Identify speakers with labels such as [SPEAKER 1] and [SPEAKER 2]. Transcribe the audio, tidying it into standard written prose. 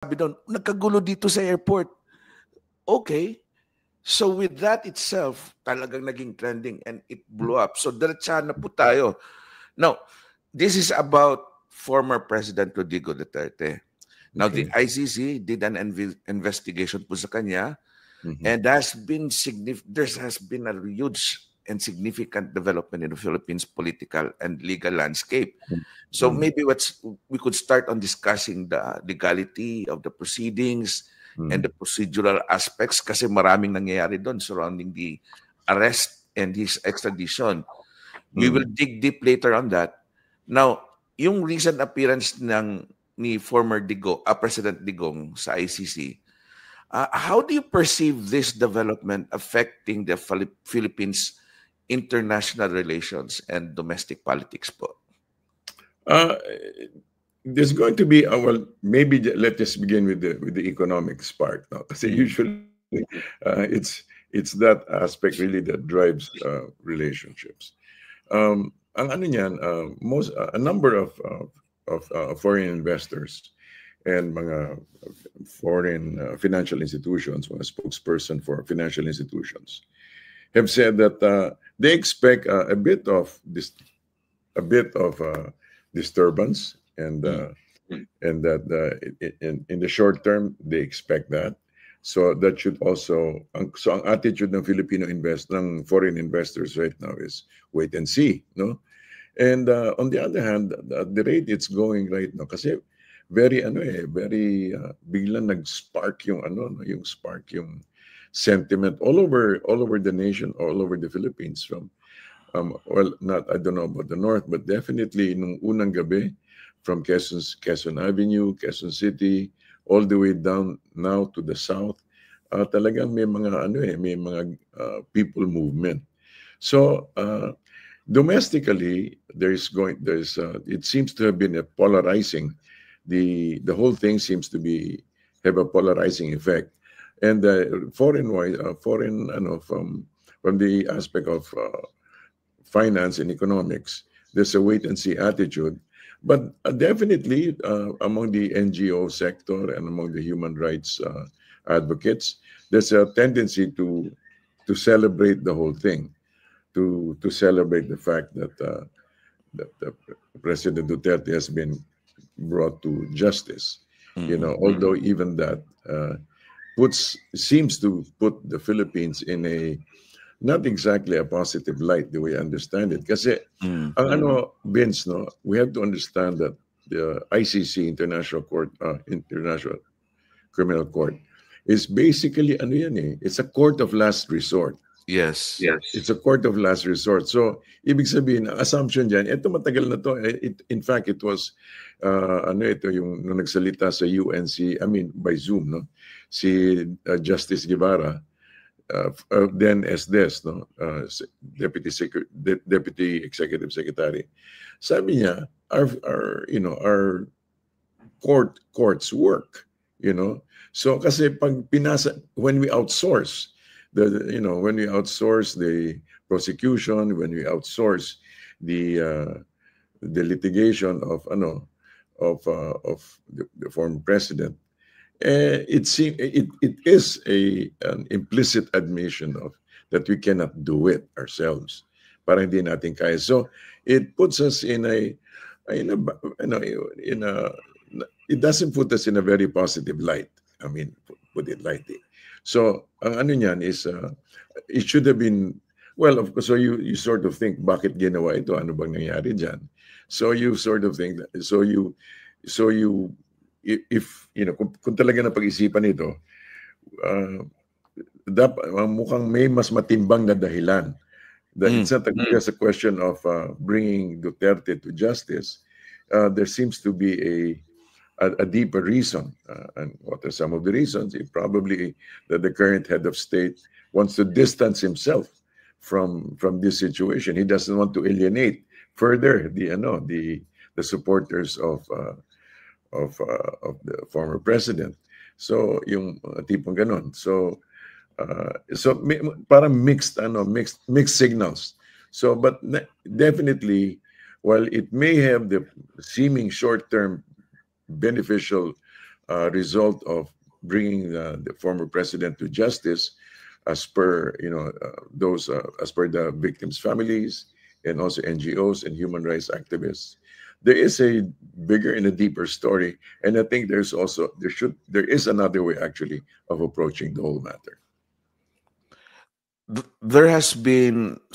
[SPEAKER 1] sabi doon, nagkagulo dito sa airport. Okay. So with that itself, talagang naging trending and it blew up. So diretsahan na po tayo. Now, this is about former President Rodrigo Duterte. Now, the
[SPEAKER 2] Okay.
[SPEAKER 1] ICC did an investigation po sa kanya,
[SPEAKER 2] Mhm.
[SPEAKER 1] and there has been a huge and significant development in the Philippines political and legal landscape. So maybe we could start on discussing the legality of the proceedings and the procedural aspects kasi maraming nangyayari doon surrounding the arrest and his extradition. We will dig deep later on that. Now, yung recent appearance ni former President Digong sa ICC, how do you perceive this development affecting the Philippines' international relations and domestic politics po?
[SPEAKER 2] There's going to be well, maybe let's just begin with the economics part now. Kasi usually it's that aspect really that drives relationships. Ang ano niyan, a number of foreign investors and mga foreign financial institutions, mga spokesperson for financial institutions, have said that they expect a bit of disturbance, and that in the short term they expect that. So that should also ang attitude ng ng foreign investors right now is wait and see, no? And on the other hand, the rate it's going right now kasi very biglang nag-spark yung yung sentiment all over the nation, all over the Philippines, from well, not, I don't know about the north, but definitely nung unang gabi, from Quezon Avenue, Quezon City, all the way down now to the south, talagang may mga people movement. So domestically, it seems to have been a polarizing. The whole thing seems to have a polarizing effect, and from the aspect of finance and economics, there's a wait and see attitude. But definitely among the NGO sector and among the human rights advocates, there's a tendency to celebrate the whole thing, to celebrate the fact that President Duterte has been brought to justice. Although even that seems to put the Philippines in a not exactly a positive light, the way I understand it. Kasi, Vince, no, we have to understand that the ICC, International Criminal Court, is basically, it's a court of last resort.
[SPEAKER 1] Yes.
[SPEAKER 2] It's a court of last resort. So, ibig sabihin, assumption dyan, ito matagal na to. In fact, it was, yung nung nagsalita sa UNC, by Zoom, no? Si Justice Guevara, then SDS, no, Deputy Executive Secretary, sabi niya, our courts work, So kasi when we outsource the prosecution, when we outsource the litigation of the former president, it is an implicit admission of that we cannot do it ourselves. Parang hindi natin kaya. So it puts us it doesn't put us in a very positive light. Put it lightly. So ang ano niyan is it should have been, well, of course. So you sort of think, bakit ginawa ito? Ano bang nangyari diyan? So you sort of think that, if kung talaga na pag-isipan ito, mukhang may mas matimbang na dahilan. That it's not just a question of bringing Duterte to justice. There seems to be a deeper reason. And what are some of the reasons? Probably that the current head of state wants to distance himself from this situation. He doesn't want to alienate further the supporters of the former president. So yung tipong ganon. So parang mixed signals. So but definitely, while it may have the seeming short-term beneficial result of bringing the former president to justice, as per as per the victims' families and also NGOs and human rights activists. There is a bigger and a deeper story, and I think there is another way actually of approaching the whole matter.
[SPEAKER 1] There has been